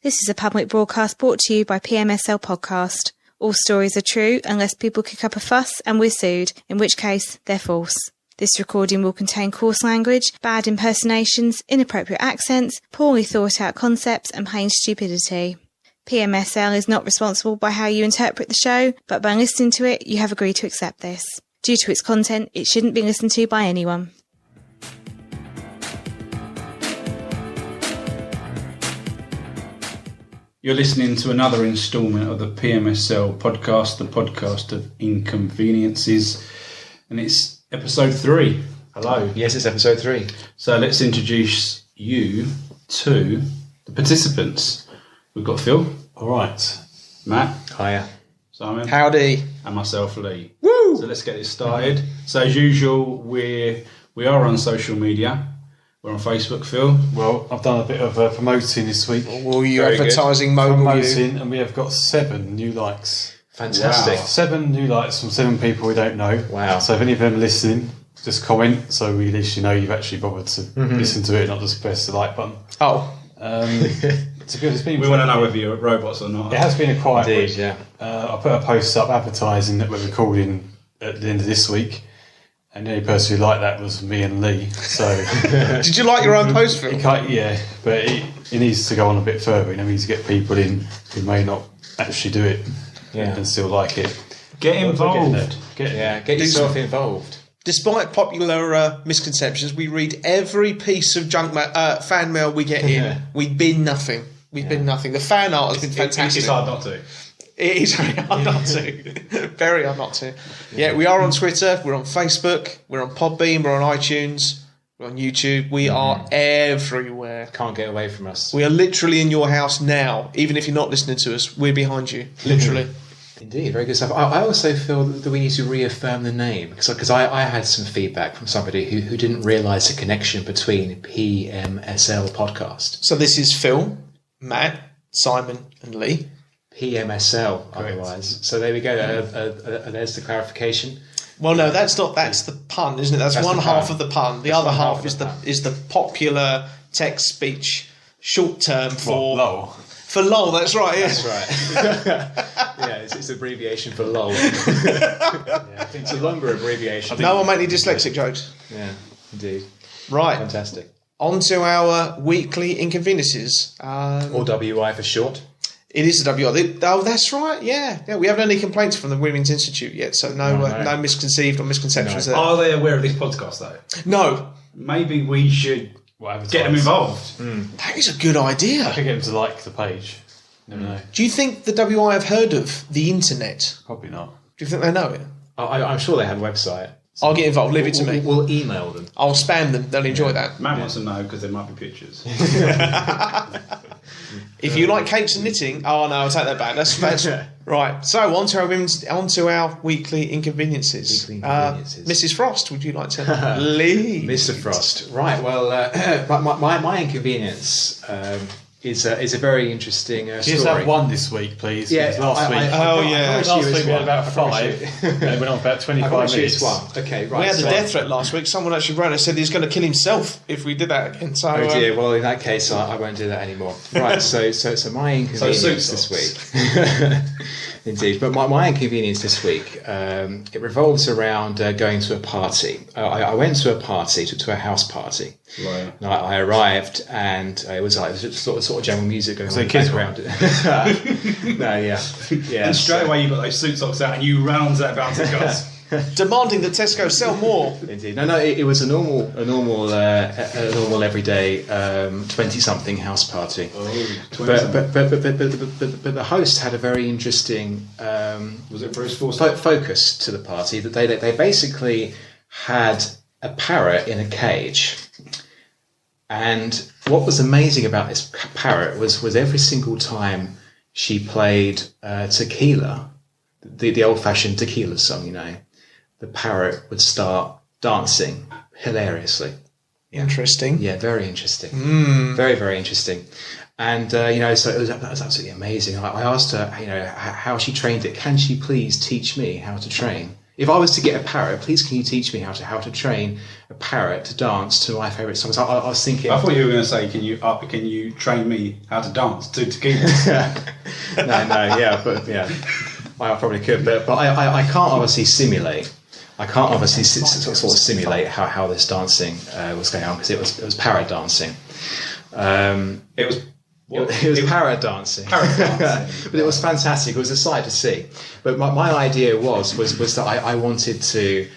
This is a public broadcast brought to you by PMSL Podcast. All stories are true unless people kick up a fuss and we're sued, in which case they're false. This recording will contain coarse language, bad impersonations, inappropriate accents, poorly thought out concepts and plain stupidity. PMSL is not responsible by how you interpret the show, but by listening to it, you have agreed to accept this. Due to its content, it shouldn't be listened to by anyone. You're listening to another instalment of the PMSL podcast, the podcast of inconveniences, and it's episode 3. Hello. Yes, it's episode 3. So let's introduce you to the participants. We've got Phil. All right. Matt. Hiya. Simon. Howdy. And myself, Lee. Woo! So let's get this started. So as usual, we are on social media. We're on Facebook, Phil. Well, I've done a bit of promoting this week. Well, you Very advertising mobile Promoting, and we have got 7 new likes. Fantastic. Wow. 7 new likes from 7 people we don't know. Wow. So if any of them are listening, just comment so we at least know you've actually bothered to listen to it, not just press the like button. Oh. To be honest, We want to know whether you're robots or not. it has been a quiet Indeed, week. yeah. I put a post up advertising that we're recording at the end of this week, and the only person who liked that was me and Lee. So Did you like your own post, Phil? he can't, yeah, but it needs to go on a bit further. You know, we need to get people in who may not actually do it and still like it. Get involved. Get yourself involved. Despite popular misconceptions, we read every piece of fan mail we get in. We bin nothing. We've been nothing. The fan art has been fantastic. It's hard not to. It is very hard not to. Very hard not to. Yeah, we are on Twitter. We're on Facebook. We're on Podbean. We're on iTunes. We're on YouTube. We are everywhere. Can't get away from us. We are literally in your house now. Even if you're not listening to us, we're behind you. Literally. Indeed, very good stuff. I also feel that we need to reaffirm the name because I had some feedback from somebody who didn't realise the connection between PMSL podcast. So this is Phil, Matt, Simon and Lee. PMSL otherwise. So there we go. There's the clarification. Well, no, that's the pun, isn't it? That's one half of the pun. The other half is the popular text speech short term for LOL. For LOL. That's right. Yeah. That's right. Yeah, it's abbreviation for LOL. I think it's a longer abbreviation. No one make any dyslexic jokes. Yeah, indeed. Right. Fantastic. On to our weekly inconveniences. Or WI for short. It is the WI. Oh, that's right. Yeah. We haven't had any complaints from the Women's Institute yet, so no misconceived or misconceptions there. Are they aware of this podcast, though? No. Maybe we should get them involved. That is a good idea. I could get them to like the page. Never know. Do you think the WI have heard of the internet? Probably not. Do you think they know it? I'm sure they have a website. I'll get involved. Leave it to me. We'll email them. I'll spam them. They'll enjoy that. Matt wants to know because there might be pictures. If you like cakes and knitting, oh no, I'll take that back. That's right. So on to our weekly inconveniences. Mrs. Frost, would you like to lead? Mr. Frost. Right. Well, my inconvenience is a very interesting story. Just have one this week, please. Yeah. Last week. Last week we had about 5. It went on about 25 minutes. Okay, right. We had a death threat last week. Someone actually wrote and said he's going to kill himself if we did that again. So, oh dear. Well, in that case, I won't do that anymore. Right. So my inconvenience this week. Indeed, but my inconvenience this week, it revolves around going to a party. I went to a party, to a house party. Right. And I arrived, and it was sort of general music going on in the background. No, yeah. And straight away you got those suit socks out and you ran onto that bouncy guys. demanding that Tesco sell more. Indeed, no. It was a normal everyday 20-something house party. Oh, but the host had a very interesting was it Bruce Forsyth? focus to the party. That they basically had a parrot in a cage, and what was amazing about this parrot was every single time she played tequila, the old-fashioned tequila song, the parrot would start dancing hilariously. Interesting. Yeah, very interesting. Very, very interesting. And, so it was absolutely amazing. I asked her, how she trained it. Can she please teach me how to train If I was to get a parrot, please can you teach me how to train a parrot to dance to my favourite songs? I was thinking. I thought you were going to say, can you train me how to dance to tequila? I probably could, but I can't obviously simulate. I can't obviously sort of simulate how this dancing was going on, because it was parrot dancing. It was parrot dancing. Parrot dancing. But it was fantastic. It was a sight to see. But my idea was that I wanted to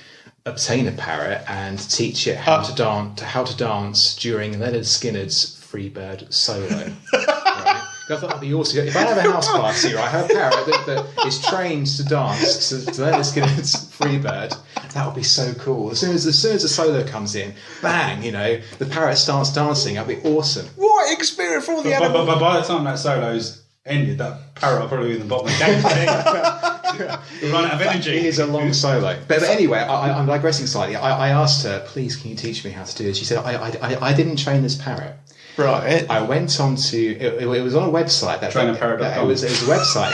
obtain a parrot and teach it how to dance during Leonard Skinner's Freebird solo. Right? I thought that'd be awesome. If I have a house party, right, I have a parrot that is trained to dance to Leonard Skinner's Freebird. That would be so cool. As soon as the solo comes in, bang, the parrot starts dancing. That'd be awesome. What experience for all the animals? But by the time that solo's ended, that parrot will probably be in the bottom of the game. We'll run out of energy. It is a long solo. But anyway, I'm digressing slightly. I asked her, please, can you teach me how to do this? She said, I didn't train this parrot. Right. I went on to it was on a website that Trainerparrot.com. It was a website.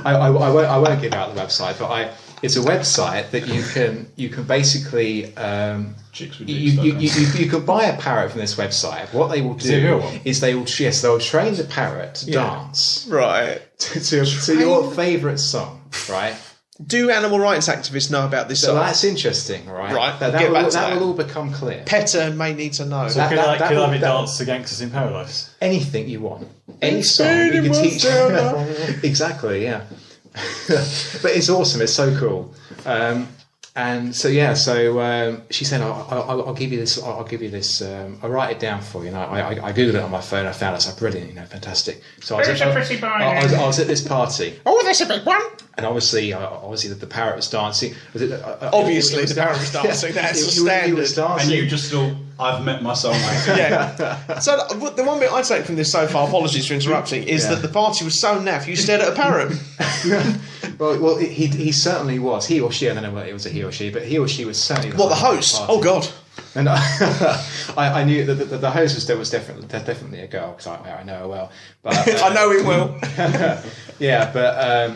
I won't give out the website, but it's a website that you can basically you can buy a parrot from this website. What they will do is they'll train the parrot to dance to your favourite song, right? Do animal rights activists know about this? So that's interesting, right? Right. That will all become clear. PETA may need to know. So could I be dance to Gangsters in Paradise? Anything you want, any song you can teach. Exactly, yeah. But it's awesome. It's so cool. And so she said, I'll give you this. I'll write it down for you. And I googled it on my phone. I found it. So brilliant, fantastic. So I was at this party. Oh, that's a big one. And obviously, the parrot was dancing. Obviously, the parrot was dancing. That's standard. He was dancing. And you just thought, I've met my soulmate. Yeah. So the one bit I take from this so far, apologies for interrupting, is that the party was so naff you stared at a parrot. Well, he certainly was. He or she, I don't know whether it was a he or she, but he or she was certainly. What, the host? Oh God. And I knew that the host was definitely a girl, because I know her well. But I know him well. Yeah, but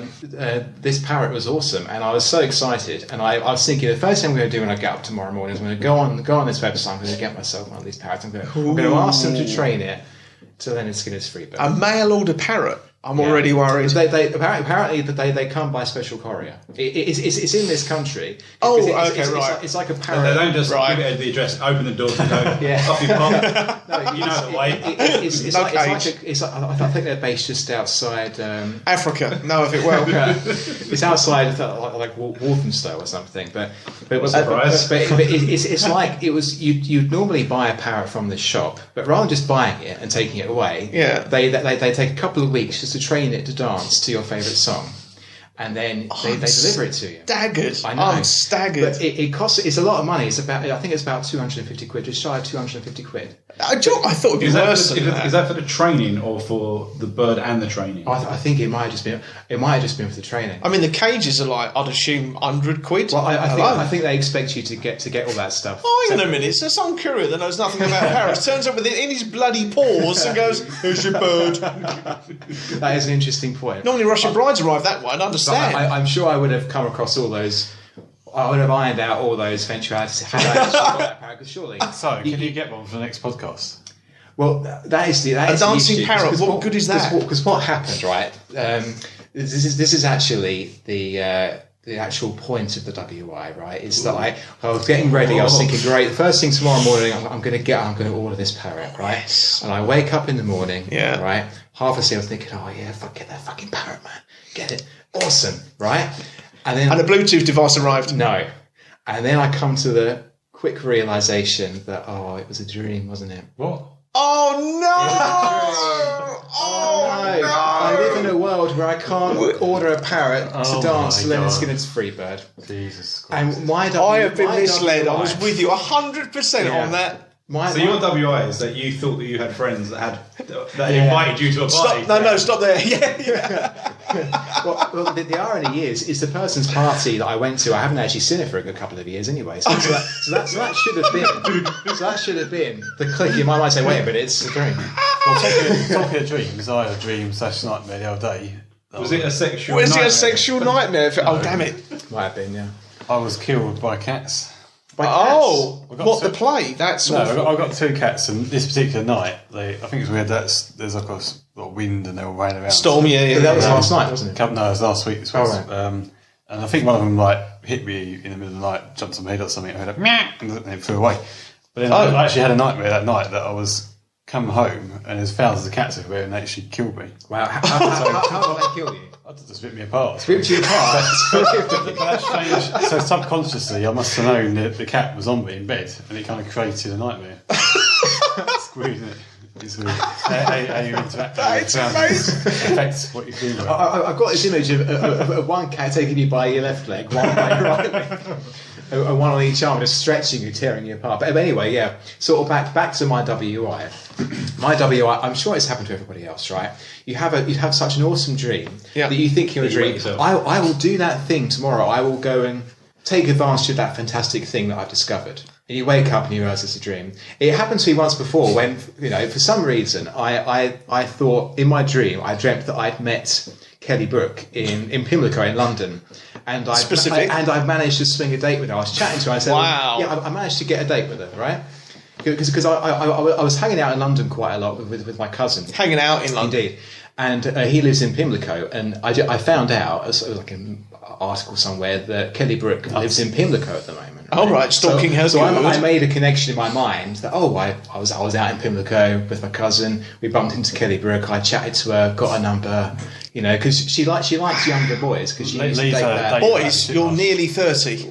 this parrot was awesome, and I was so excited. And I was thinking, the first thing I'm going to do when I get up tomorrow morning is I'm going to go on this website. I'm going to get myself one of these parrots. I'm going to ask them to train it to Leonard Skinner's Freebird. A mail order parrot. I'm already worried. Apparently they come by special courier. It's in this country. Right. It's like a parrot. They don't just give it the address, open the door, and go off you pop. No, you know the way. I think they're based just outside Africa. Know of it well. It's outside like Walthamstow or something. But it's like it was. You'd normally buy a parrot from the shop, but rather than just buying it and taking it away, they take a couple of weeks just to train it to dance to your favourite song, and then they deliver it to you. Staggered. I know. I'm staggered. But it costs. It's a lot of money. I think it's about 250 quid, just shy of 250 quid. I thought it'd be worse than that. Is that for the training or for the bird and the training? I think it might have just been. It might have just been for the training. I mean, the cages are like, I'd assume, 100 quid. Well, I think they expect you to get all that stuff. Oh, hang on a minute. It's some courier that knows nothing about parrots. Turns up with it in his bloody paws and goes, "Here's your bird." That is an interesting point. Normally, Russian brides arrive that way. I'd understand. I'm sure I would have come across all those. I would have ironed out all those eventualities had I actually got that parrot. Because surely. So, can you get one for the next podcast? Well, that is the dancing issue. parrot. What good is that? Because what happened, right? This is actually the actual point of the WI, right? Is that I was getting ready. I was thinking, great. The first thing tomorrow morning, I'm going to order this parrot, right? Yes. And I wake up in the morning, Yeah. right? Half asleep, I was thinking, oh yeah, get that fucking parrot, man. Get it, awesome, right? And then And a Bluetooth device arrived. no, and then I come to the quick realization that it was a dream, wasn't it? What? Oh no! Oh no! I live in a world where I can't order a parrot to dance to my Leonard God. Skinner's Freebird. Jesus Christ. And why I have been misled. I was with you 100% on that. So your WI is that you thought that you had friends that invited you to a party. Stop there. Yeah. well, the irony is the person's party that I went to. I haven't actually seen it for a good couple of years anyway. So that should have been the click in my mind saying, wait a minute, it's a dream. Well, talking of dreams, I had a dream/nightmare the other day. Was it a sexual? Was it nightmare? a sexual nightmare? Oh damn it! Might have been, yeah. I was killed by cats. The play? That's No, awful. I got 2 cats, and this particular night, I think it's weird. There's like a lot of wind, and they were running around. Storm, yeah. That was last night, wasn't it? No, it was last week. And I think one of them hit me in the middle of the night, jumped on my head or something. I heard and then it flew away. But then I actually had a nightmare that night that I was come home and there's thousands of cats everywhere, and they actually killed me. Wow. How did they kill you? I just ripped me apart. Ripped you apart? But that's strange. So subconsciously, I must have known that the cat was on me in bed, and it kind of created a nightmare. It's weird, isn't it? It's weird. How you interact with amazing. affects what you feel about. I've got this image of one cat taking you by your left leg, one by your right leg, and one on each arm, just stretching you, tearing you apart. But anyway, yeah. Sort of back to my WI. My WI. I'm sure it's happened to everybody else, right? You have such an awesome dream that you think you're a dream. I will do that thing tomorrow. I will go and take advantage of that fantastic thing that I've discovered. And you wake up and you realise it's a dream. It happened to me once before when, for some reason, I thought in my dream, I dreamt that I'd met Kelly Brook in Pimlico in London. And I managed to swing a date with her. I was chatting to her. I said, wow. Yeah, I managed to get a date with her, right? Because I was hanging out in London quite a lot with my cousin. Hanging out in London. Indeed. And he lives in Pimlico. And I found out, it was like an article somewhere, that Kelly Brook lives in Pimlico at the moment. Right? Oh, right, stalking her. So I made a connection in my mind that, I was out in Pimlico with my cousin. We bumped into Kelly Brook. I chatted to her, got her number, because she likes younger boys. Because she used to date that. Boys, you're nearly 30.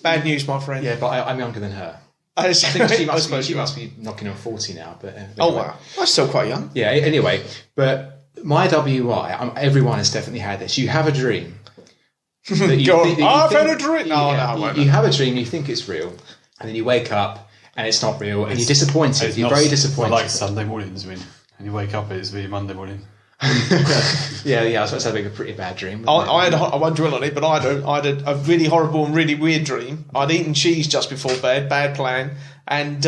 Bad news, my friend. Yeah, but I'm younger than her. I think she must be knocking on 40 now. But anyway. Oh, wow. That's still quite young. Yeah, anyway. But my WI, everyone has definitely had this. You have a dream. I've had a dream. You have a dream, you think it's real, and then you wake up and it's not real, and you're disappointed. You're very disappointed. Like Sunday mornings, and you wake up and it's really Monday morning. yeah, I was supposed to have a pretty bad dream. I won't dwell on it, but I had a really horrible and really weird dream. I'd eaten cheese just before bed, bad plan, and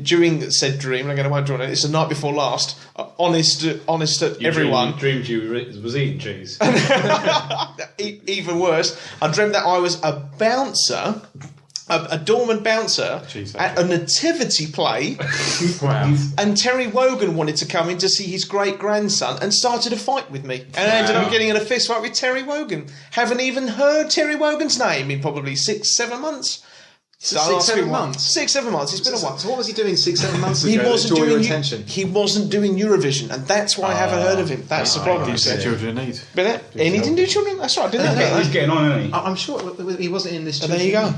during said dream, and again I won't dwell on it, it's the night before last, honest to everyone. Dreamed you was eating cheese. Even worse, I dreamt that I was a bouncer, a doorman bouncer at a nativity play. Wow. And Terry Wogan wanted to come in to see his great-grandson and started a fight with me. And I ended up getting in a fist fight with Terry Wogan. Haven't even heard Terry Wogan's name in probably 6-7 months. So 6-7 months? 6-7 months. It's been a while. So what was he doing 6-7 months ago to draw your attention? He wasn't doing Eurovision, and that's why I haven't heard of him. That's the problem. He said children in need. And he didn't do children? That's right, I didn't know that. He's getting on, isn't he? I'm sure he wasn't in this. There you go.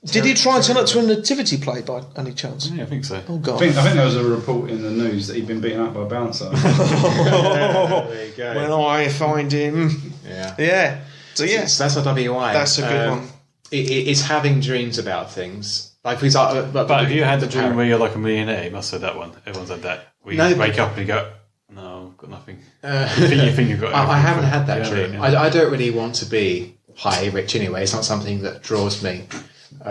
Did he try and turn up to a nativity play by any chance? Yeah, I think so. Oh, God. I think there was a report in the news that he'd been beaten up by a bouncer. There you go. When I find him. Yeah. So, yes. So that's a WI. That's a good one. It's having dreams about things. Like, for example, but have you had the dream where you're like a millionaire? You must have had that one. Everyone's had that. Where you wake up and you go, no, I've got nothing. You think you've got everything. I haven't had that dream. I don't really want to be highly rich anyway. It's not something that draws me. But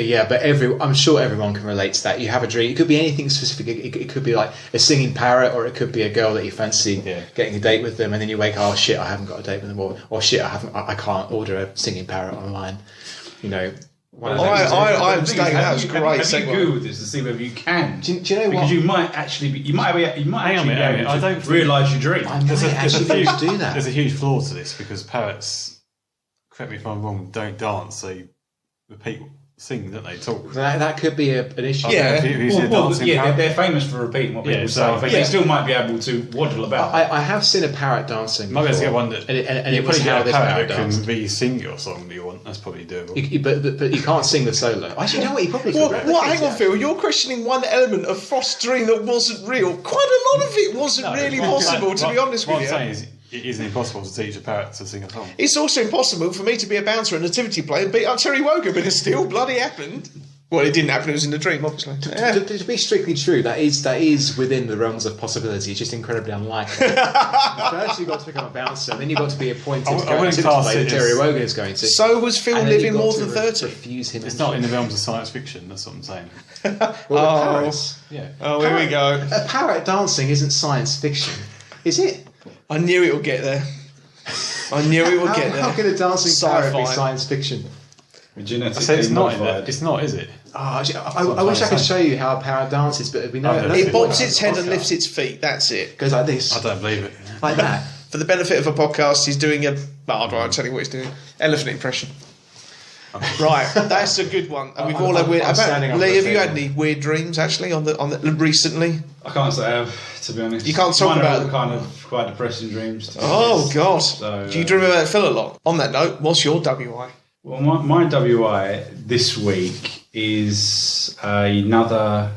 I'm sure everyone can relate to that. You have a dream. It could be anything specific. It could be like a singing parrot, or it could be a girl that you fancy getting a date with them, and then you wake up, oh shit, I haven't got a date with them, or shit, I can't order a singing parrot online. I'm staying. That was great. Have you Googled this to see whether you can? Do you know what? Because you might actually be. You might actually I don't realise your dream. There's a huge flaw to this, because parrots, correct me if I'm wrong, don't dance. They repeat, sing, don't they? Talk. That could be an issue. Yeah, they're famous for repeating what people say, but they still might be able to waddle about. I have seen a parrot dancing. Might be able to get one that, and it was how this parrot danced. Can re-sing your song that you want. That's probably doable. But you can't sing the solo. Actually, you know what? You probably could. Hang on, Phil. You're questioning one element of Frost's dream that wasn't real. Quite a lot of it wasn't really possible, to be honest with you. What I'm saying is, it isn't impossible to teach a parrot to sing a song. It's also impossible for me to be a bouncer at a nativity play and beat up Terry Wogan, but it still bloody happened. Well, it didn't happen. It was in the dream, obviously. To be strictly true, that is within the realms of possibility. It's just incredibly unlikely. First, you've got to become a bouncer, and then you've got to be appointed to go to the play that Terry Wogan is going to. So was Phil living more than 30? It's not in the realms of science fiction. That's what I'm saying. Parrots. Yeah. Oh, here we go. A parrot dancing isn't science fiction, is it? I knew it would get there. I knew we would get there. How can a dancing parrot be Sci-fi. science fiction? Genetically it's not. modified. It's not, is it? I wish I could show you how a parrot dances, but we know It bobs its head and lifts its feet. That's it. goes like this, I don't believe it. like that. For the benefit of a podcast, he's doing a. I'll tell you what he's doing. Elephant impression. Right, that's a good one. And we've all had weird. Lee, have you had any weird dreams actually on the recently? I can't say I have, to be honest. You can't talk Mine are about all them. kind of quite depressing dreams. To be Oh honest. God! So, Do you dream about Phil a lot? On that note, what's your WI? Well, my WI this week is another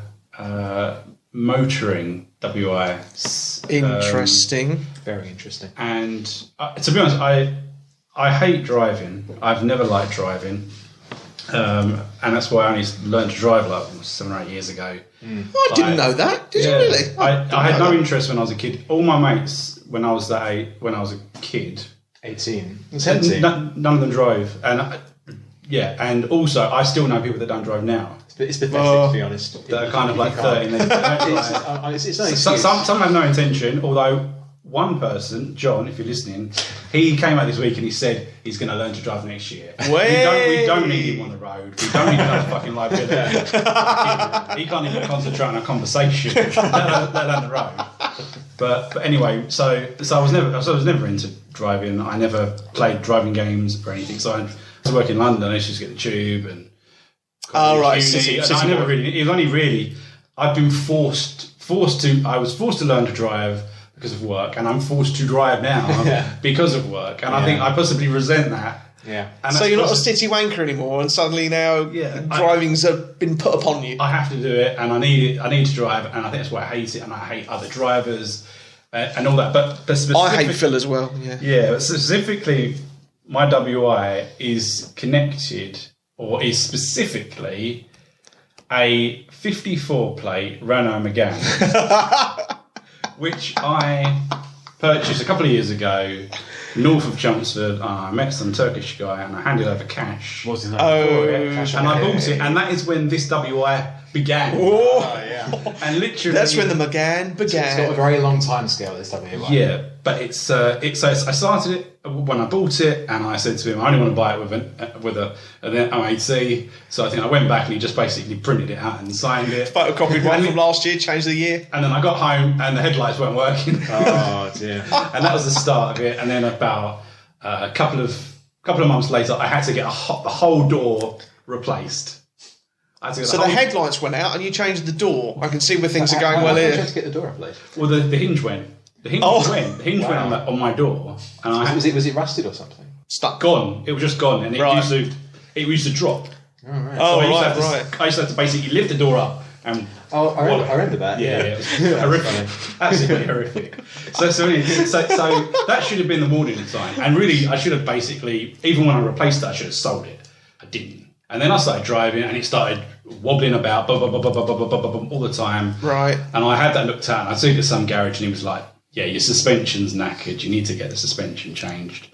motoring WI. Interesting. Very interesting. And to be honest, I hate driving. I've never liked driving. And that's why I only learned to drive like 7 or 8 years ago. I didn't know that. Did you really? I had no interest when I was a kid. All my mates, when I was a kid, 18. none of them drove. And and also I still know people that don't drive now. It's pathetic, to be honest. That are kind of like 13. They don't drive. It's no excuse. Some have no intention, although one person, John, if you're listening, he came out this week and he said he's going to learn to drive next year. We don't need him on the road. We don't need another fucking liability. He can't even concentrate on a conversation, let alone the road. But anyway, so I was never into driving. I never played driving games or anything. So I was working in London. I used to get the tube and. Oh right, City I never really. It was only really. I've been forced to. I was forced to learn to drive because of work, and I'm forced to drive now because of work. And I think I possibly resent that. Yeah. And so you're not a city wanker anymore, and suddenly now driving's been put upon you. I have to do it, and I need to drive, and I think that's why I hate it, and I hate other drivers and all that. But I hate Phil as well. Yeah. But specifically, my WI is connected, or is specifically a 54 plate Renault Megane, which I purchased a couple of years ago. North of Chelmsford, I met some Turkish guy and I handed over cash. What's his name? And I bought it, and that is when this WI began. Oh, And literally, that's when the Megane began. It's got a very long time scale, this WI. Yeah, but I started it when I bought it, and I said to him, I only want to buy it with an MAT. So I think I went back and he just basically printed it out and signed it. Photocopied one from last year, changed the year. And then I got home and the headlights weren't working. Oh dear. And that was the start of it. And then about a couple of months later, I had to get the whole door replaced. So the headlights went out and you changed the door. I can see where things are going well here. How did you get the door replaced? Well, the hinge went. The hinge went on my door. And Was it rusted or something? Stuck. Gone. It was just gone, and it used to drop. Oh, right. Oh, So right. I used to have to basically lift the door up and. I remember that. Yeah, it was horrific. Absolutely horrific. So that should have been the warning sign. And really, I should have basically, even when I replaced it, I should have sold it. I didn't. And then I started driving, and it started wobbling about all the time. Right. And I had that looked at, and I took it to some garage, and he was like, "Yeah, your suspension's knackered. You need to get the suspension changed."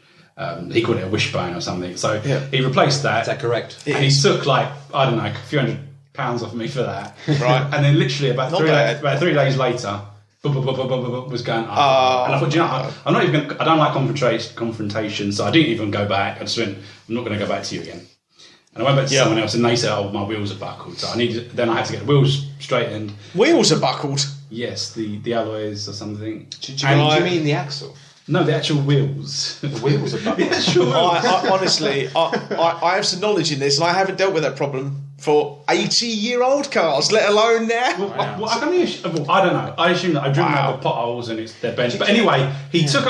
He called it a wishbone or something. So he replaced that. Is that correct? And he took a few £100 off me for that. Right. And then literally about 3 days later, was going up. And I thought, I'm not even. I don't like confrontation, so I didn't even go back. I just went, I'm not going to go back to you again. And I went back to someone else, and they said, "Oh, my wheels are buckled." So then I had to get the wheels straightened. Wheels are buckled. Yes, the alloys or something. Do you mean the axle? No, the actual wheels. The wheels are buckled. The actual wheels. Honestly, I have some knowledge in this, and I haven't dealt with that problem for 80-year-old cars, let alone now. Well, I don't know. I assume that I've driven over potholes and they're bent. But anyway, he took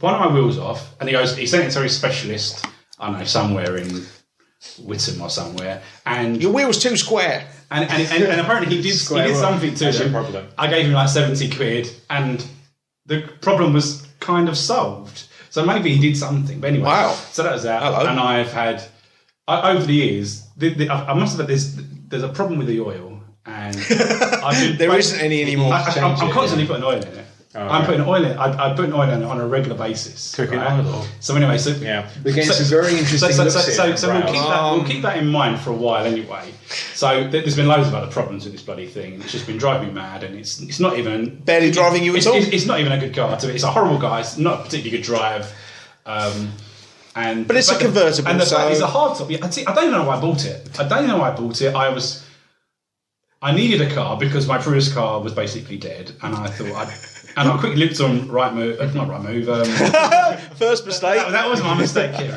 one of my wheels off, and he sent it to his specialist. I don't know, somewhere in Witham or somewhere, and your wheel's too square. And apparently he did something to them. Problem. I gave him like 70 quid, and the problem was kind of solved. So maybe he did something. But anyway, so that was that. Hello. And I've had over the years, I must admit, there's a problem with the oil, and there isn't any anymore. I'm constantly putting oil in it. I'm putting oil in. I put oil in it on a regular basis. Cooking oil. So anyway, we're getting some very interesting looks here. So we'll keep that in mind for a while anyway. So there's been loads of other problems with this bloody thing. It's just been driving me mad, and it's not even barely driving you at all. It's not even a good car. It's a horrible car. It's not a particularly good drive. But it's a convertible, and so it's a hardtop. Yeah, I don't even know why I bought it. I needed a car because my previous car was basically dead, and I thought I quickly looked on not Rightmove. first mistake. That was my mistake here.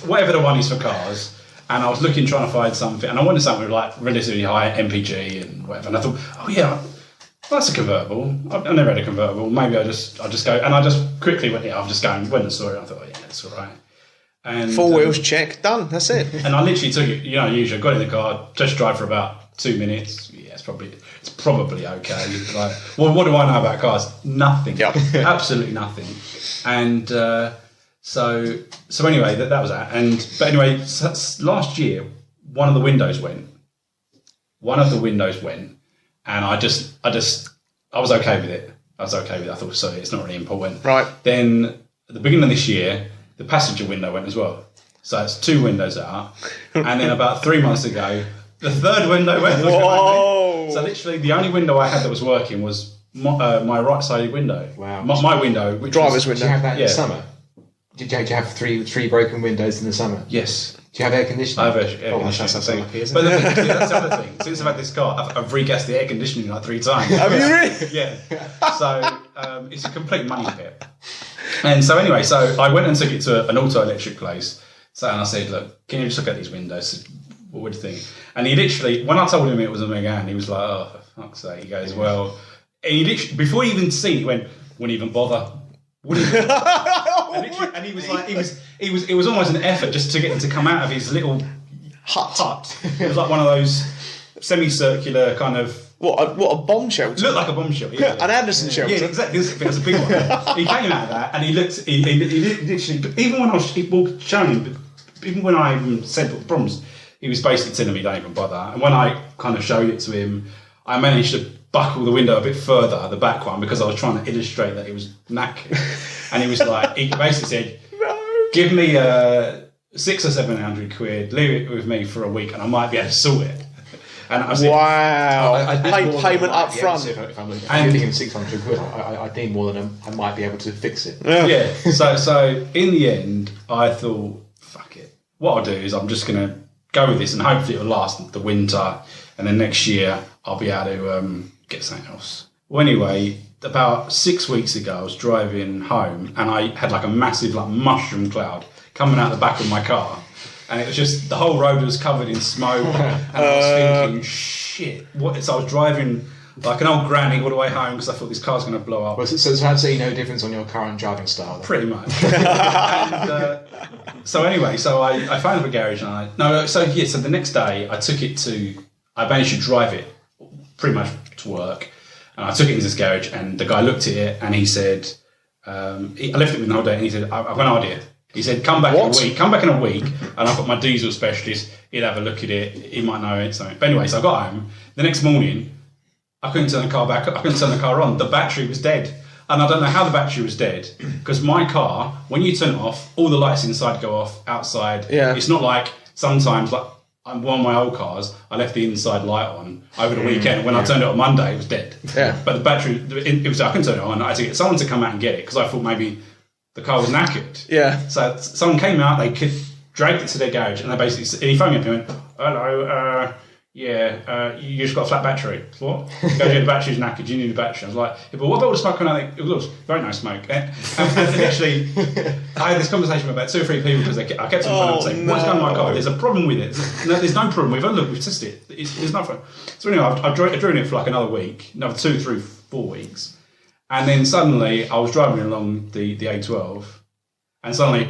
Whatever the one is for cars, and I was trying to find something, and I wanted something with like relatively high MPG and whatever. And I thought, oh yeah, well, that's a convertible. I've never had a convertible. Maybe I'll just go, and I just quickly went and saw it. I thought, oh, yeah, that's all right. And 4 wheels check, done. That's it. And I literally took it. Usually I got in the car, test drive for about 2 minutes. Yeah, it's probably okay. Like, well, what do I know about cars? Nothing. Yep. Absolutely nothing. And so anyway, that was that. But anyway, last year one of the windows went, and I was okay with it. I thought, so it's not really important. Right. Then at the beginning of this year, the passenger window went as well. So it's 2 windows out. And then about 3 months ago, the third window went. Whoa! So literally the only window I had that was working was my right-sided window. Wow. My window. Driver's window. Did you have that in Yeah. the summer? Did you have three broken windows in the summer? Yes. Do you have air conditioning? I have air conditioning. That's lucky, isn't But it? that's the other thing. Since I've had this car, I've regassed the air conditioning like 3 times. Have you really? Yeah. So it's a complete money pit. And so anyway, so I went and took it to an auto electric place. And I said, look, can you just look at these windows? What would you think? And he literally, when I told him it was a Megane, he was like, oh, for fuck's sake. He goes, well, and he literally, before he even seen it, he went, wouldn't even bother. And he was like, it was almost an effort just to get him to come out of his little hut. It was like one of those semicircular kind of. What a bomb shelter. Looked like a bomb shelter. Yeah. An Anderson shelter. Yeah, exactly. It was a big one. He came out of that and he looked. He literally, even when I was showing him, even when I even said the problems, he was basically telling me don't even bother. And when I kind of showed it to him, I managed to buckle the window a bit further, the back one, because I was trying to illustrate that it was knackered. And he was like, he basically said, give me 600 or 700 quid, leave it with me for a week, and I might be able to sort it. And I said, wow. I'd Payment up front. If I'm giving him 600 quid, I'd need more than I might be able to fix it. Yeah. So in the end, I thought, fuck it. What I'll do is I'm just going to go with this, and hopefully it'll last the winter, and then next year I'll be able to get something else. Well, anyway, about 6 weeks ago, I was driving home, and I had like a massive mushroom cloud coming out the back of my car. And it was just, the whole road was covered in smoke. And I was thinking, shit. What? So I was driving like an old granny all the way home because I thought this car's going to blow up. Well, so I'd say no difference on your current driving style then. Pretty much. And, so anyway, so I found a garage and so the next day I managed to drive it pretty much to work. And I took it into this garage and the guy looked at it and he said, I left it with the whole day and he said, I've got an idea. He said, come back in a week, and I've got my diesel specialist, he'll have a look at it, he might know it, something. But anyway, so I got home, the next morning, I couldn't turn the car on, the battery was dead. And I don't know how the battery was dead, because my car, when you turn it off, all the lights inside go off, outside. Yeah. It's not like sometimes, like one of my old cars, I left the inside light on over the weekend. When I turned it on Monday, it was dead. Yeah. But the battery, I couldn't turn it on, I had to get someone to come out and get it, because I thought maybe the car was knackered. Yeah. So someone came out, they dragged it to their garage, and they basically, and he phoned me up and went, hello, you just got a flat battery. What? The battery's knackered, you need a battery. I was like, yeah, but what about all the smoke coming out? It was very nice smoke. And literally, I had this conversation with about 2 or 3 people because I kept on saying, what's going on with my car? There's a problem with it. There's no problem. We've tested it. There's nothing. So anyway, I driven it for like another week, another 2, 3, 4 weeks. And then suddenly, I was driving along the A12, and suddenly,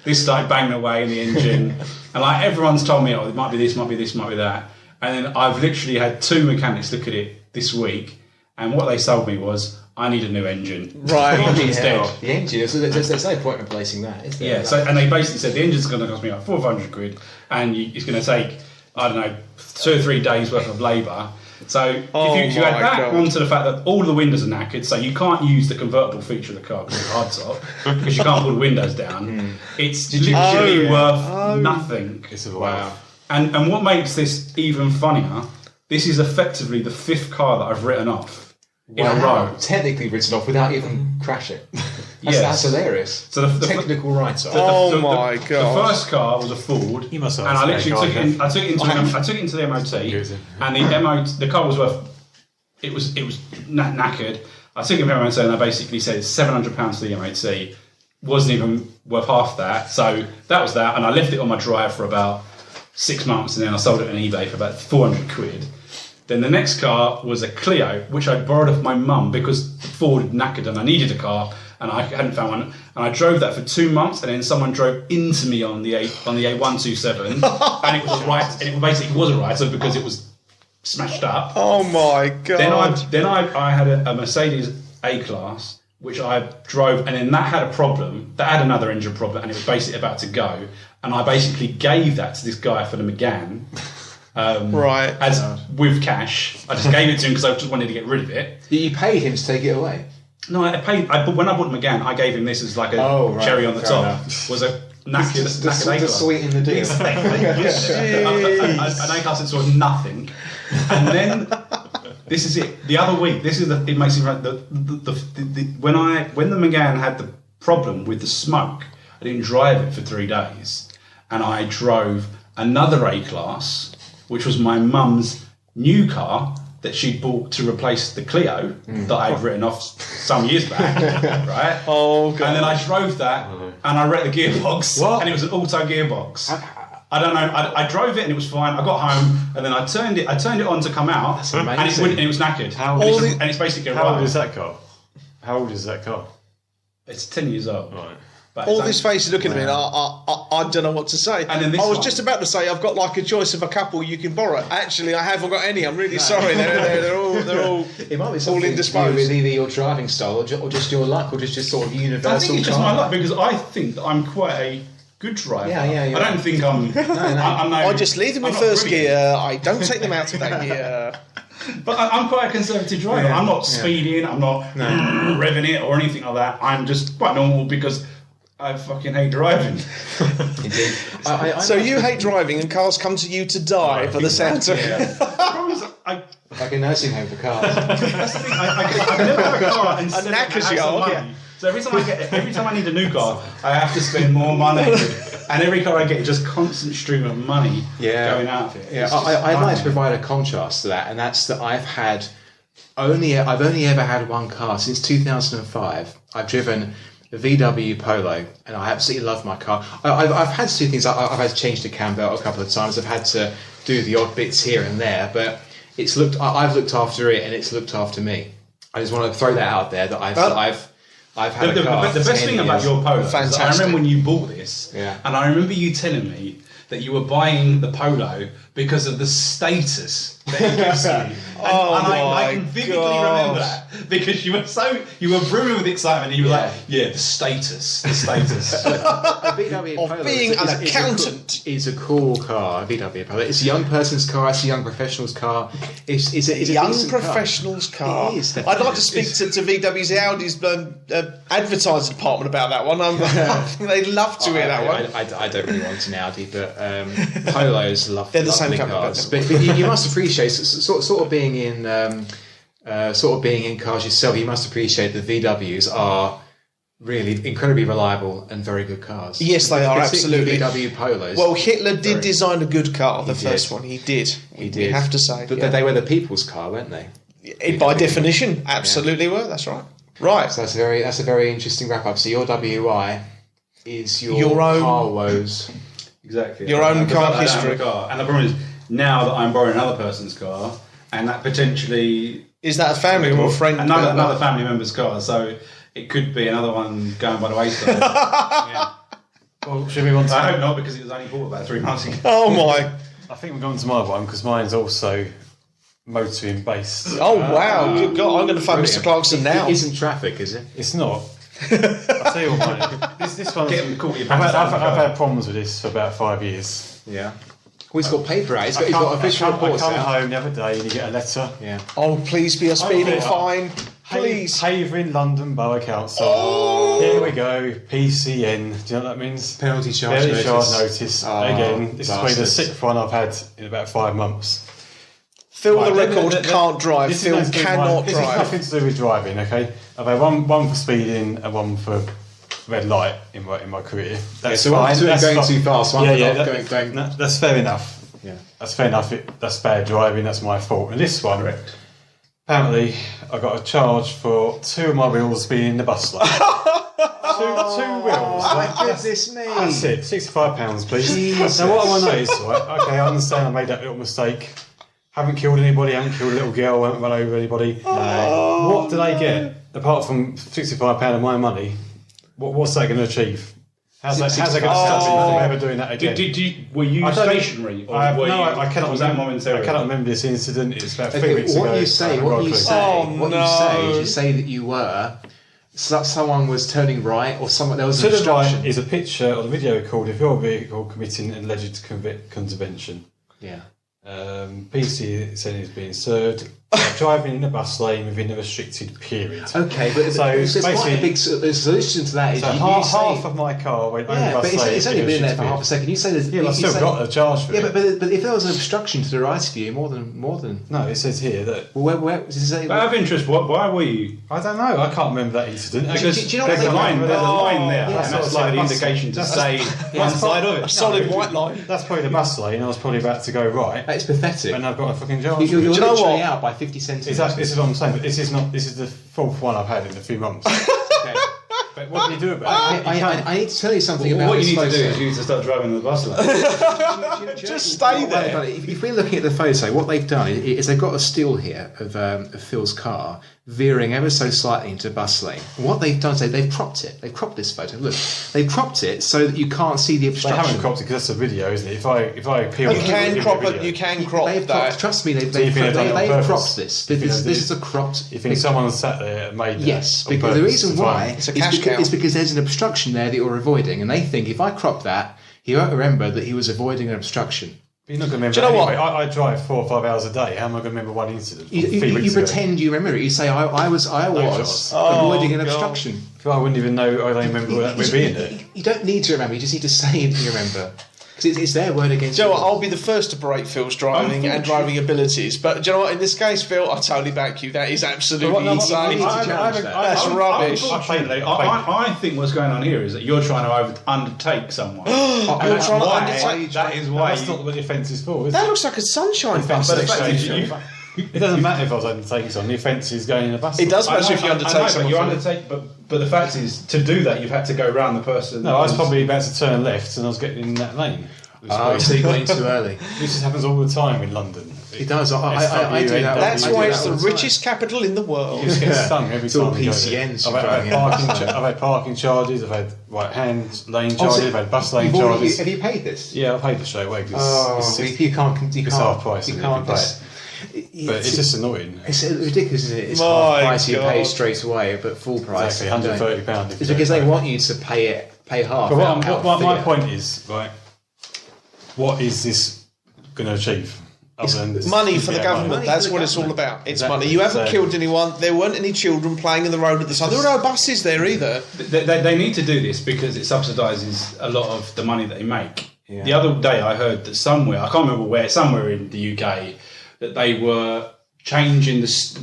this started banging away in the engine. And like everyone's told me, it might be this, might be this, might be that. And then I've literally had 2 mechanics look at it this week, and what they told me was, I need a new engine. Right. The engine's dead. The engine, there's no point in replacing that, is there? Yeah, so, and they basically said the engine's going to cost me like 400 quid, and it's going to take, I don't know, 2 or 3 days worth of labour. So if you add that onto the fact that all the windows are knackered, so you can't use the convertible feature of the car because it's hardtop, because you can't pull the windows down. It's literally worth nothing. Wow. And what makes this even funnier, this is effectively the 5th car that I've written off in a row. Technically written off without even crashing. That's hilarious. So the technical writer. My God! The first car was a Ford, You must have and I a literally spare took it into the MOT, and the car was worth. It was knackered. I took it to the MOT, and I basically said it's £700 for the MOT. Wasn't even worth half that. So that was that, and I left it on my drive for about 6 months, and then I sold it on eBay for about 400 quid. Then the next car was a Clio, which I borrowed off my mum because Ford had knackered and I needed a car and I hadn't found one. And I drove that for 2 months, and then someone drove into me on the A127, and it was a right. And it basically was a writer because it was smashed up. Oh my God! Then I had a Mercedes A-Class, which I drove, and then that had a problem. That had another engine problem, and it was basically about to go. And I basically gave that to this guy for the Megane. Right. With cash. I just gave it to him because I just wanted to get rid of it. You paid him to take it away? No, when I bought Megane, I gave him this as like a cherry on the top. Enough. Was a knackered The sweet in the deal. An A-Class that sort of nothing. And then this is it. The other week, it makes me like when the Megane had the problem with the smoke, I didn't drive it for 3 days, and I drove another A-Class, which was my mum's new car that she'd bought to replace the Clio that I'd written off some years back, right? Oh God! And then I drove that, and I wrecked the gearbox, and it was an auto gearbox. I don't know. I drove it and it was fine. I got home and then I turned it on to come out. That's amazing. And it was knackered. And it's basically How old is that car? How old is that car? It's 10 years old. Right. All this face is looking at me, and I don't know what to say. And then I was just about to say I've got like a choice of a couple you can borrow. Actually, I haven't got any. I'm really sorry. They're all It might be all something indisposed. with either your driving style or just your luck, or just sort of universal. I think it's just my luck because I think that I'm quite a good driver. Yeah. I don't think I'm. I just leave them in first gear. I don't take them out of that gear. But I'm quite a conservative driver. I'm not speeding. I'm not revving it or anything like that. I'm just quite normal because I fucking hate driving. Indeed. So you hate driving, and cars come to you to die for the sound of it. Like a nursing home for cars. That's the thing. I never have a car and A knackers you money. are. So every time I need a new car, I have to spend more money. And every car I get is just constant stream of money going out of it. Yeah, I'd like to provide a contrast to that, and that's that I've only ever had one car since 2005. I've driven a VW Polo, and I absolutely love my car. I've had to do things. I've had to change the cam belt a couple of times. I've had to do the odd bits here and there, but I've looked after it, and it's looked after me. I just want to throw that out there that I've had a car. The best thing about your Polo, Fantastic. I remember when you bought this, Yeah. and I remember you telling me that you were buying the Polo because of the status that it gives you. I can vividly remember that because you were brimming with excitement, and you were like, the status. A VW Of Polo being an accountant. is a cool car. A VW Polo. It's a young person's car. It's a young professional's car. It's a young decent professional's car. It is, I'd like to speak to VW's Audi's advertising department about that one. I think they'd love to hear that one. I don't really want an Audi, but Polos love. They're the same lovely company, cars. But you must appreciate sort of being in cars yourself. You must appreciate that VWs are really incredibly reliable and very good cars. Yes, they are, absolutely. VW Polos. Well, Hitler did design a good car, the first one. He did. He did. We have to say. But they were the people's car, weren't they? By definition, absolutely were. That's right. Right. So that's a very interesting wrap up. So your WI is your own car woes. Exactly. Your own car I don't have history. a car. And the problem is, now that I'm borrowing another person's car, and that potentially Is that a family or a friend? another family member's car, so it could be another one going by the wayside. Yeah. Well, should we want to? I hope not, because it was only bought about 3 months ago. Oh my! I think we're going to my one because mine's also motoring based. Oh wow! Good God! I'm going to phone Mr. Clarkson now. It isn't traffic, is it? It's not. I'll tell you what, mate. This one's. Get them caught your I've pants down. had problems with this for about 5 years. Yeah. Well, he's got paper out. He's got official I reports come out. home the other day and you get a letter. Yeah. Oh, please be a speeding yeah. fine, please. Havering London Borough Council. Here we go. PCN. Do you know what that means? Penalty charge Penalty charge notice. Oh, Again, this is probably the bastards. 6th one I've had in about 5 months. Phil, the record, can't drive. Phil cannot This drive. has nothing to do with driving, okay? I've had one for speeding and one for red light in my career. That's so fine. one That's going fine. too fast, one going. That's fair enough. Yeah. That's fair enough. That's bad driving. That's my fault. And this one, apparently, I got a charge for 2 of my wheels being in the bus lane. two wheels. My goodness me. That's it. £65, please. Jesus. Now, what I want to know is, right, okay, I understand I made that little mistake. Haven't killed anybody, haven't killed a little girl, haven't run over anybody. No. What did I get, apart from £65 of my money? What's that going to achieve? How's that going to stop me from ever doing that again? Were you stationary? I cannot was that remember. momentary? I cannot remember this incident. It's about 3 Okay, weeks ago. what you say is you say that you were. So someone was turning right, or someone there was an To the obstruction. right is a picture or the video called "If Your Vehicle Committing an Alleged Contravention." Yeah. PC said he's being served. Driving in a bus lane within a restricted period. Okay, but So there's quite a big solution to that. Is So half of my car went over but bus lane. it's only been there for half a second. You say there's Yeah, but I still got a charge for it. Yeah, but if there was an obstruction to the right of you, more than. No, it says here that. Well, where does it say? Out of interest, why were you? I don't know. I can't remember that incident. Because do you know there's what a they- line. There's a line there, yeah, and that's so like the bus- indication to that's- say one side of it. A solid white line. That's probably the bus lane. I was probably about to go right, It's pathetic. and I've got a fucking charge. You're you know literally what? out by 50 centimetres. This is what I'm saying, but this is not. This is the 4th one I've had in a few months. Okay. But what do you do about it? I need to tell you something about What you this need to do photo. is you need to start driving the bus lane. Just stay there. If we're looking at the photo, what they've done is they've got a still here of Phil's car veering ever so slightly into a bus lane. And what they've done is they've cropped it. They've cropped this photo. Look, they've cropped it so that you can't see the They obstruction. haven't cropped it because that's a video, isn't it? If I appeal, You can crop it. You can crop They've that. cropped, trust me, they've you think they've done it on purpose? cropped this. This is a cropped. You think someone sat there and made that? Yes, on because the purpose reason to try why and- It's a cash cow. is because there's an obstruction there that you're avoiding, and they think if I crop that, he won't remember that he was avoiding an obstruction. But you're not going to Do remember you know anyway. I drive 4 or 5 hours a day. How am I going to remember one incident? from 3 You weeks ago? pretend you remember it. You say I was chance. avoiding an God. obstruction. I wouldn't even know. I don't remember me being there. You don't need to remember. You just need to say it. You remember because it's their word against. Do you know what? yours. I'll be the first to break Phil's driving and driving abilities. But do you know what? In this case, Phil, I totally back you. That is absolutely insane. That's rubbish. I think what's going on here is that you're trying to undertake someone. You're trying to undertake. That is why. That's not what the offence is for, is That it? looks like a sunshine But bus. the fact is, It doesn't matter if I was undertaking something. The offence is going in a bus. It does I matter if you know, undertake but someone. you Phil. undertake. But the fact is, to do that, you've had to go round the person. No, I was probably about to turn left and I was getting in that lane. So you got in too early. This just happens all the time in London. It does. I do that. That's I do why that it's all the the time. richest capital in the world. You just get stung every It's all time you go PCNs there. you're driving in. I've had parking charges, I've had right hand lane Oh, charges, so I've had bus lane you've already- charges. Have you paid this? Yeah, I paid it straight away because You can't. it's half price. You and can't. you pay it. But it's just annoying. It's ridiculous, isn't it? It's My half price you God. pay straight away, but full price. Exactly, £130. It's because they want you to pay half. But my figure. point is, right, what is this going to achieve? Other than Money for the yeah, government. Money That's for the what it's all government. about. It's Exactly. money. You haven't So- killed anyone. There weren't any children playing in the road at the time. There were no buses there either. They need to do this because it subsidises a lot of the money that they make. The other day I heard that somewhere, I can't remember where, somewhere in the UK, that they were changing the speed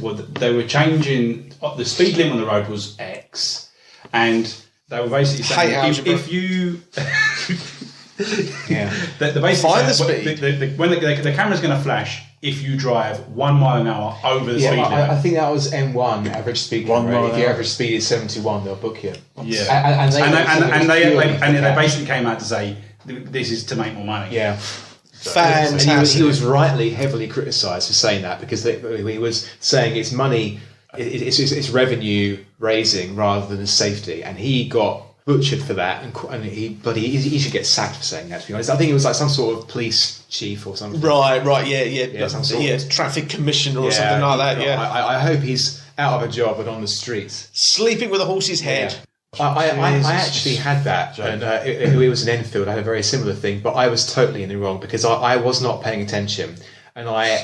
limit on the road was X, and they were basically saying if you they're basically Find the saying, speed. when the camera's going to flash if you drive 1 mile an hour over the speed limit. I think that was M1 average speed. 1 mile If an your hour. average speed is 71, they'll book you. Yeah, and they basically came out to say this is to make more money. yeah. Fantastic. And he was rightly heavily criticised for saying that because he was saying it's money, it's revenue raising rather than safety, and he got butchered for that, and he should get sacked for saying that. To be honest, I think it was like some sort of police chief or something. Right, yeah, some sort of- traffic commissioner or something like that. Yeah, I hope he's out of a job and on the streets. sleeping with a horse's head. Yeah. I actually had that, and it was an Enfield. I had a very similar thing, but I was totally in the wrong because I was not paying attention, and I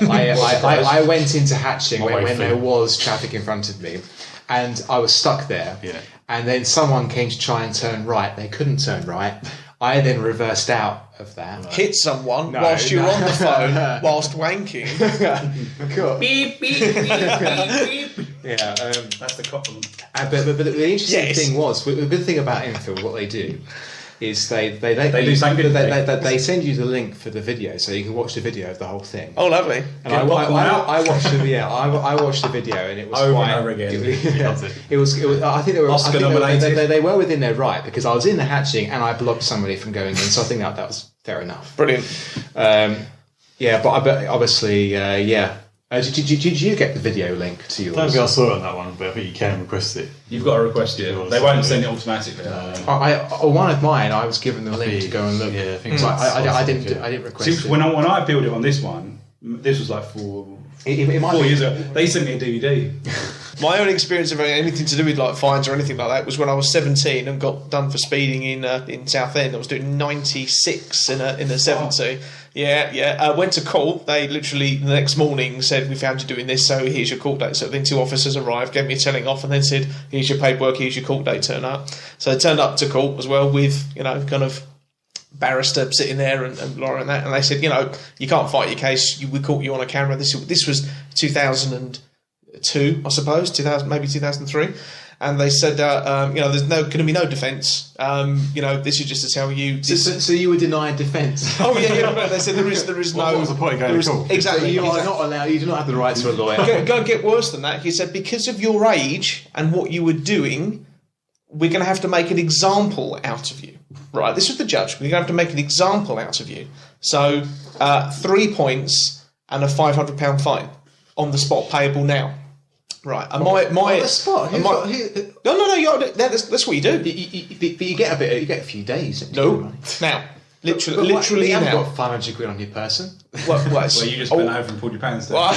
went into Hatching when there was traffic in front of me, and I was stuck there. Yeah. And then someone came to try and turn right. They couldn't turn right. I then reversed out of that. Hit someone whilst you were on the phone, whilst wanking. Cool. Beep, beep, beep, beep, beep. Yeah. That's the cotton. But the interesting thing was, the good thing about Enfield, what they do is they do something good. They send you the link for the video, so you can watch the video of the whole thing. Oh, lovely. And I watched the I watched the video, and it was over quite, and over again. It was. I think they were Oscar nominated. They were within their right, because I was in the hatching and I blocked somebody from going in, so I think that was fair enough. Brilliant. But obviously, yeah. Did you get the video link to yours? I don't think I saw it on that one, but I think you can request it. You've got to request it. They won't send it automatically. One of mine, I was given the link to go and look. Yeah, I think I didn't request it. When I built it on this one, this was like 4 years ago. They sent me a DVD. My only experience of anything to do with like fines or anything like that was when I was 17 and got done for speeding in Southend. I was doing 96 in a 70. Yeah. Went to court. They literally the next morning said, "We found you doing this, so here's your court date." So then 2 officers arrived, gave me a telling off, and then said, "Here's your paperwork. Here's your court date. Turn up." So I turned up to court as well with kind of barrister sitting there and Laura and that, and they said, you can't fight your case. We caught you on a camera. This was 2002, I suppose, maybe 2003. And they said, there's going to be no defence. This is just to tell you. So you were denied defence. Oh yeah. They said there is no. What was the point of going to court? Exactly. So you are not allowed. You do not have the right to a lawyer. Go and get worse than that. He said, because of your age and what you were doing, we're going to have to make an example out of you. Right. This was the judge. We're going to have to make an example out of you. So 3 points and a £500 fine on the spot, payable now. Right, and my on the spot. No. That's what you do. But you get you get a few days. No, now, literally you haven't now. got 500 quid on your person. Well, you just went over and pulled your pants down.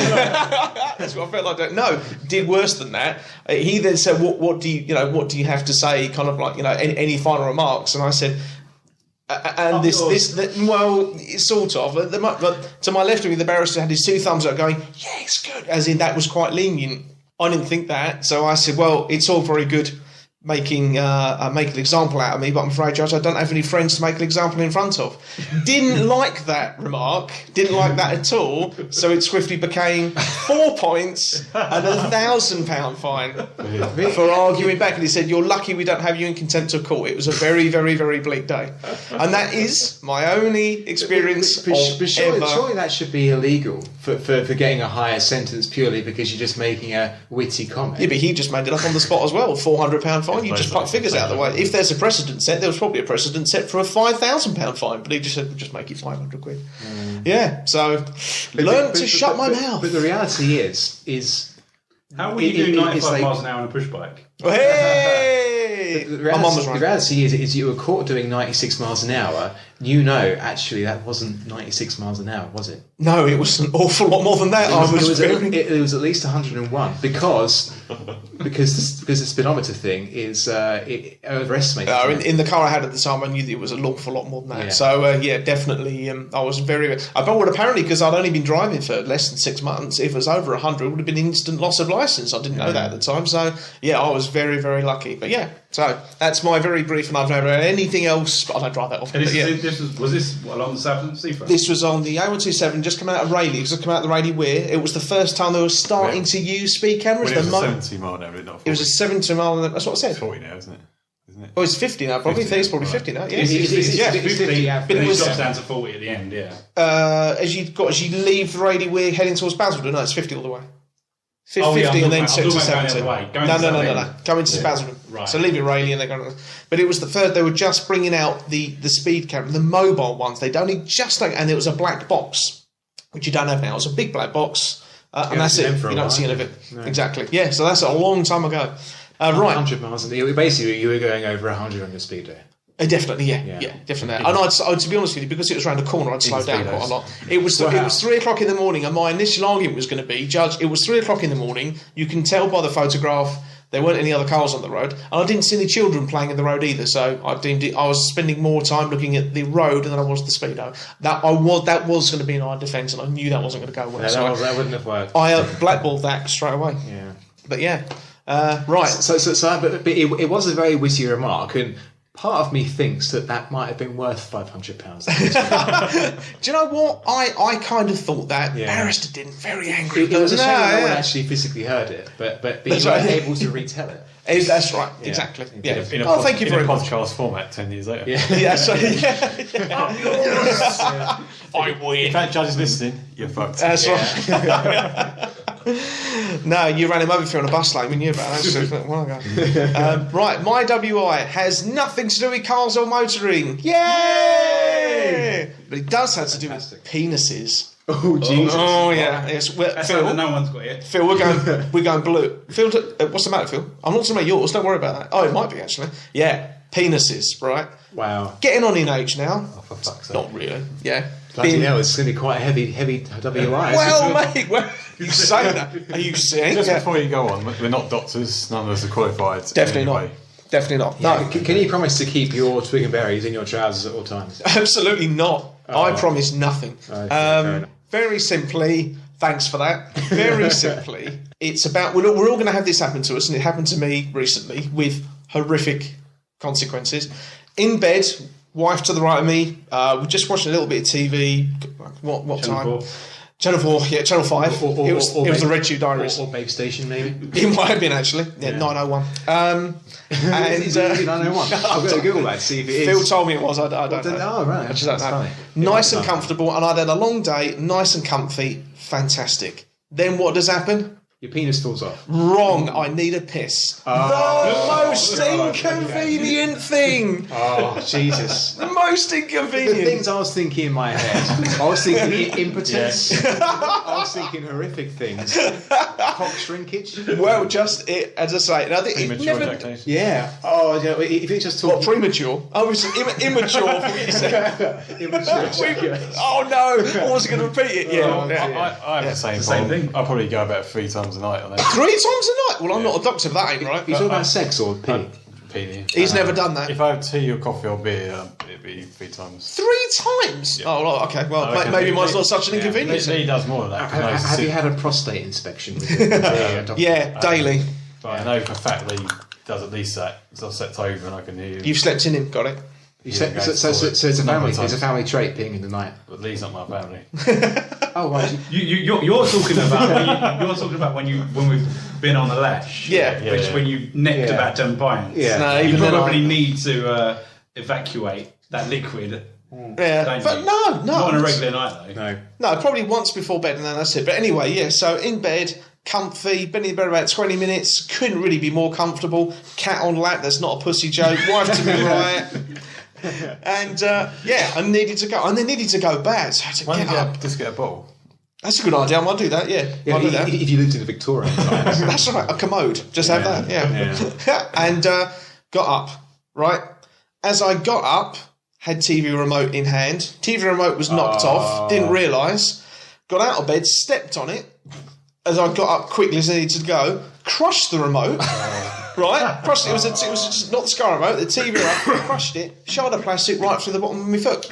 That's what I felt like. No, did worse than that. He then said, "What do you have to say?" Kind of like any final remarks, and I said. Sort of. But to my left of me, the barrister had his 2 thumbs up, going, "Yes, good," as in that was quite lenient. I didn't think that, so I said, "Well, it's all very good making an example out of me, but I'm afraid, Judge, I don't have any friends to make an example in front of." Didn't like that remark, didn't like that at all, so it swiftly became 4 points and a £1,000 fine for arguing back. And he said, "You're lucky we don't have you in contempt of court." It was a very, very, very bleak day. And that is my only experience but ever. Surely that should be illegal for getting a higher sentence purely because you're just making a witty comment. Yeah, but he just made it up on the spot as well, £400 fine. You just pluck figures out of the way. If there's a precedent set, there was probably a precedent set for a £5,000 fine, but he just said, just make it 500 quid. Yeah, so learn to shut my mouth. But the reality is how will you do 95 miles an hour on a push bike? Hey! My mum was right. The reality is you were caught doing 96 miles an hour. Actually, that wasn't 96 miles an hour, was it? No, it was an awful lot more than that. It was at least 101 because the speedometer thing is it overestimated. In the car I had at the time, I knew that it was an awful lot more than that. Yeah. So definitely, I was very. But apparently, because I'd only been driving for less than 6 months, if it was over 100, it would have been instant loss of licence. I didn't know that at the time. So I was very, very lucky. But so that's my very brief, and I've never had anything else. I don't drive that often. Was this along the Southern Seafront? This was on the A127, just come out of Rayleigh. Just come out of the Rayleigh Weir. It was the first time they were starting to use speed cameras. It was a 70 mile an hour, not 40. It was a 70 mile an hour. That's what I said. It's 40 now, isn't it? Oh, it's 50 now. Probably. 50 it's probably 50 now. Yeah, it's 50. But it was down to 40 at the end. Yeah. As you leave the Rayleigh Weir heading towards Basildon, no, it's 50 all the way. 50 and then 70. No. Going to Basildon. Right. So leave it Rayleigh and they're going. But it was the third. They were just bringing out the speed camera, the mobile ones. They'd only just and it was a black box, which you don't have now. It was a big black box, and that's it. You don't see any of it. No. Exactly. Yeah. So that's a long time ago. Right. 100 miles an hour. Basically, you were going over 100 on your speedo. Definitely, yeah, definitely. And I'd, to be honest with you, because it was around the corner, I'd slow down quite a lot. It was 3 o'clock in the morning, and my initial argument was going to be, Judge, it was 3 o'clock in the morning. You can tell by the photograph there weren't any other cars on the road, and I didn't see any children playing in the road either. So I deemed it. I was spending more time looking at the road than I was the speedo. That was going to be in our defence, and I knew that wasn't going to go well. Yeah, that wouldn't have worked. I blackballed that straight away. Yeah, but right. But it was a very witty remark, and part of me thinks that might have been worth £500. Do you know what? I kind of thought that. Barrister didn't. Very angry. It was a shame no one actually physically heard it, but he was able to retell it. That's right, exactly. Yeah. Thank you very much. In a podcast format 10 years later. Yeah, so, I win. If that judge is listening, you're fucked. That's right. No, you ran him over if you're on a bus lane, didn't you? Right, my WI has nothing to do with cars or motoring. Yay! But it does have to do with penises. Oh Jesus! Oh yeah, yes. That's Phil, no one's got it. Phil, we're going blue. Phil, what's the matter, Phil? I'm not talking about yours. Don't worry about that. Oh, it might be actually. Yeah, penises. Right. Wow. Getting on in age now. Oh, for fuck's sake. Not really. Yeah. Bloody hell, it's going to be quite a heavy WI. Well, mate, you say that. Are you saying? Just before you go on, we're not doctors. None of us are qualified. Definitely not. Definitely not. No. Can you promise to keep your twig and berries in your trousers at all times? Absolutely not. I promise nothing. Okay, very simply, thanks for that. Very simply, it's about we're all going to have this happen to us, and it happened to me recently with horrific consequences. In bed, wife to the right of me. We're just watching a little bit of TV. What Channel time? 4. Channel 4, yeah, Channel 5. It was the Red Shoe Diaries. Or Babe Station, maybe. It might have been, actually. Yeah, 901. And, is it 901? I've got to Google that, see if it is. Phil told me it was, I don't know. Oh, right. I just don't know. Funny. Nice and comfortable, and I'd had a long day, nice and comfy, fantastic. Then what does happen? Your penis falls off. Wrong. I need a piss. The most inconvenient thing. Oh, Jesus. The most The inconvenient. things I was thinking in my head. I was thinking impotence. I was thinking horrific things. Cock shrinkage. Well, just it, as I say. Now, it Premature never. ejaculation. Yeah. Oh, yeah, if you just talk. What, premature? Oh, it's immature for what you said. Immature. Oh, no. I wasn't going to repeat it. Yeah. Oh, yeah. I have the same thing. I'll probably go about 3 times a night on that. 3 times a night? Well, I'm not a doctor, but that ain't right. You talking about sex or pee? He's never done that. If I have tea or coffee or beer, it'd be 3 times. 3 times? Yeah. Oh, well, okay. Well, maybe mine's not such an inconvenience. Lee does more than that. Have you had a prostate inspection with the doctor? Yeah, daily. But I know for a fact Lee does at least that, because I've slept over and I can hear you. You've slept in him, got it? So it's a family trait being in the night. But Lee's not my family. Oh, right. You're talking about when we've been on the lash. When you nicked about 10 pints. Yeah. No, You even probably need to evacuate that liquid. Yeah, but no. Not on a regular night though. No, probably once before bed and then that's it. But anyway, yeah, so in bed, comfy, been in bed about 20 minutes, couldn't really be more comfortable. Cat on lap, that's not a pussy joke. Wife to me right. And I needed to go. And they needed to go bad, so I had to Why get don't up. you just get a bottle? That's a good idea, I might do that, yeah. I'll do that. If you lived in the Victorian times. That's right, a commode. Just have that, yeah. And got up, right? As I got up, had TV remote in hand. TV remote was knocked off, didn't realise. Got out of bed, stepped on it. As I got up quickly as I needed to go, crushed the remote. Right? Crushed it. It was just not the Sky remote, the TV remote. Crushed it. Shard of plastic right through the bottom of my foot.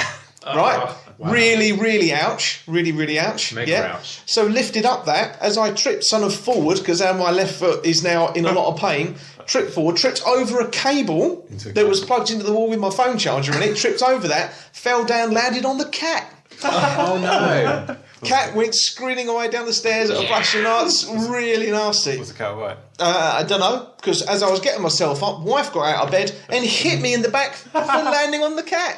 Right? Wow. Really ouch. Really ouch. Mega ouch. So lifted up that as I tripped son of forward because now my left foot is now in a lot of pain. Tripped forward, tripped over a cable that was plugged into the wall with my phone charger in it. Tripped over that, fell down, landed on the cat. Oh no. Cat went screaming away down the stairs at a flashing lights. Really nasty. Was the cat white? I don't know, because as I was getting myself up, wife got out of bed and hit me in the back for landing on the cat.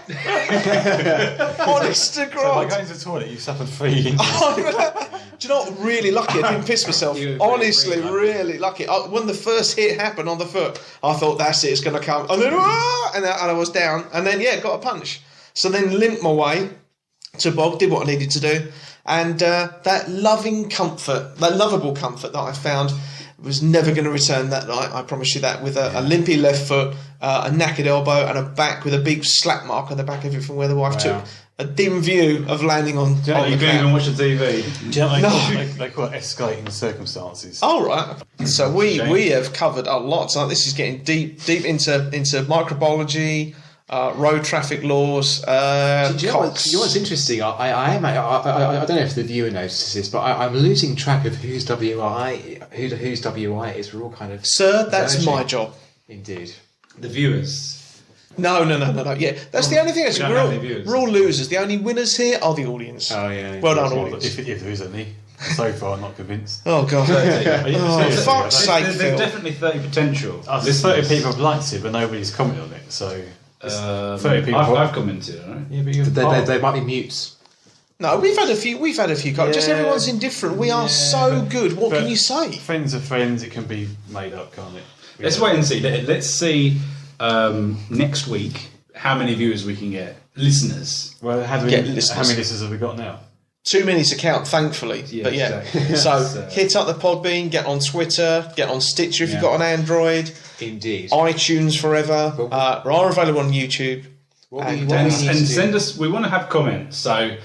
Honest to God. So by going to the toilet, you suffered 3 injuries. Do you know what? Really lucky. I didn't piss myself. Honestly, really lucky. When the first hit happened on the foot, I thought, that's it, it's going to come. And then, and I was down. And then, got a punch. So then limped my way to bog, did what I needed to do. And that loving comfort, that lovable comfort that I found was never going to return that night, I promise you that, with a limpy left foot, a knackered elbow and a back with a big slap mark on the back of it from where the wife took a dim view of landing on you couldn't even watch the TV. Do you know they call it escalating circumstances? Oh, right. So we have covered a lot. So this is getting deep into microbiology, road traffic laws. Do you know what's interesting? I don't know if the viewer notices this, but I'm losing track of whose WI is. We're all kind of Sir, that's my job. Indeed. The viewers. No. Yeah, that's the only thing. Actually, don't have any viewers. we're all losers. The only winners here are the audience. Oh yeah. Well done, audience. If there is any. So far, I'm not convinced. Oh god. Oh, fuck's sake, There's Phil. definitely 30 potential. There's 30 people have liked it, but nobody's commented on it. So 30 people. I've commented on it. Yeah, but you're They might be mutes. No, we've had a few. Just everyone's indifferent. We are so good. What but can you say? Friends are friends. It can be made up, can't it? Let's wait and see. Let's see next week how many viewers we can get. Listeners. Well, how many listeners have we got now? Too many to count, thankfully. Yeah, but yeah. exactly. So hit up the Podbean, get on Twitter, get on Stitcher if you've got an Android. Indeed. iTunes forever. We are available on YouTube. And send us. We want to have comments. So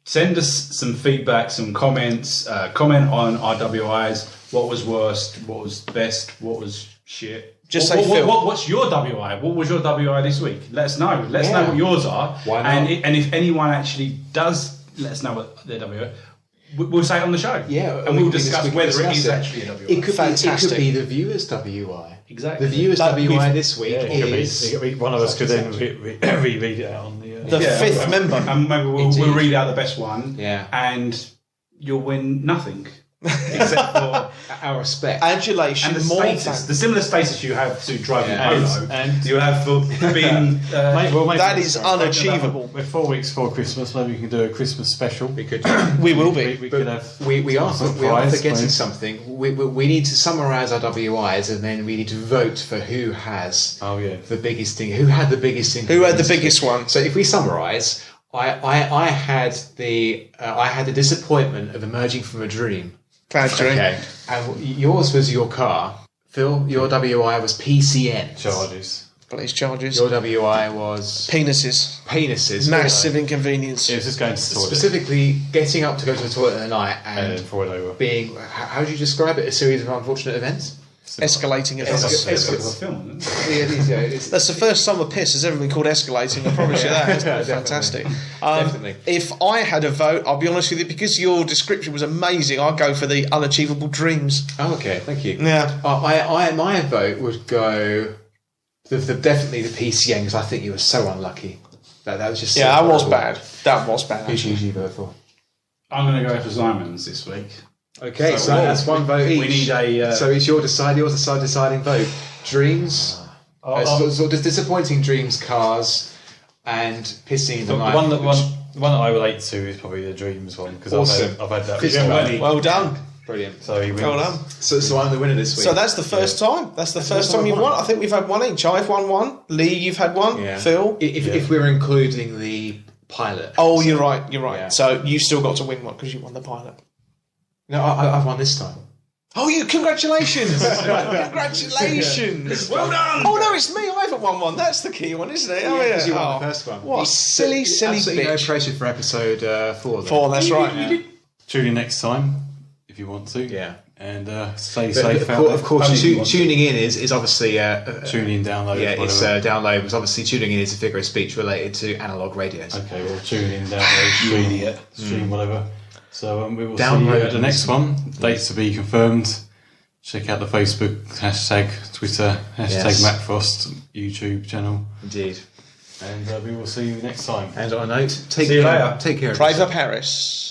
send us some feedback, some comments. Comment on our WIs. What was worst? What was best? What was shit? Just say, Phil. What's your WI? What was your WI this week? Let us know. Let us know what yours are. Why not? And if anyone actually does let us know what their WI, we'll say it on the show. Yeah, and we'll discuss whether it is actually a WI. It could be the viewers' WI. Exactly. The viewers' WI this week is... One of us could then reread it out on the... The fifth member. And maybe we'll read out the best one. Yeah. And you'll win nothing. Except for our respect. Adulation. And the more status, the similar status you have to driving Yeah. polo, And you'll have for being... that is unachievable. We're 4 weeks before Christmas. Maybe we can do a Christmas special. We could. We will be. We could have. We are surprise, forgetting please. something. We need to summarise our WIs, and then we need to vote for who has the biggest thing. Who had the biggest thing? Who had the biggest one? So if we summarise, I had the disappointment of emerging from a dream. Bad dream. Okay, and yours was your car. Phil, your WI was PCN. Charges. Police charges. Your WI was Penises. Massive inconvenience. It was just going to the toilet. Specifically, getting up to go to the toilet at night and falling over. being, how do you describe it? A series of unfortunate events? Escalating events. It's That's the first summer piss has ever been called escalating. I promise you that. It's fantastic. Definitely. If I had a vote, I'll be honest with you, because your description was amazing, I'd go for the unachievable dreams. Oh, okay, thank you. Yeah. My vote would go definitely the PCN, because I think you were so unlucky. That was just so that was horrible. bad. That was bad. Who should you usually vote for? I'm going to go for Simon's this week. Okay, so that's one vote each. We need a... So it's yours deciding vote. Dreams, sort of disappointing dreams, cars, and pissing in the night. The one that I relate to is probably the dreams one, because Awesome. I've had that. Well done. Brilliant. So he wins. Well done. So I'm the winner this week. So that's the first time. That's the first time you've won. I think we've had one each. I've won one. Lee, you've had one. Yeah. Phil. If we're including the pilot. Oh, you're right. Yeah. So you still got to win one because you won the pilot. No, I've won this time. Oh, congratulations! Congratulations! Well done! Oh no, it's me. I haven't won one. That's the key one, isn't it? Oh yeah, because you won the first one. What a silly Absolutely no bitch! pressure for episode 4. Then. 4. That's right. Tune in next time if you want to. Yeah. And stay But safe. of course, tuning in is obviously tune in, download. Yeah, it's whatever. download. Because obviously tuning in is a figure of speech related to analog radios. Okay, well, tune in, download, stream, whatever. So we will Download see you at the next one. Dates to be confirmed. Check out the Facebook, Twitter, Matt Frost YouTube channel. Indeed. And we will see you next time. And on a note, See you later. Take care. Pray for Paris.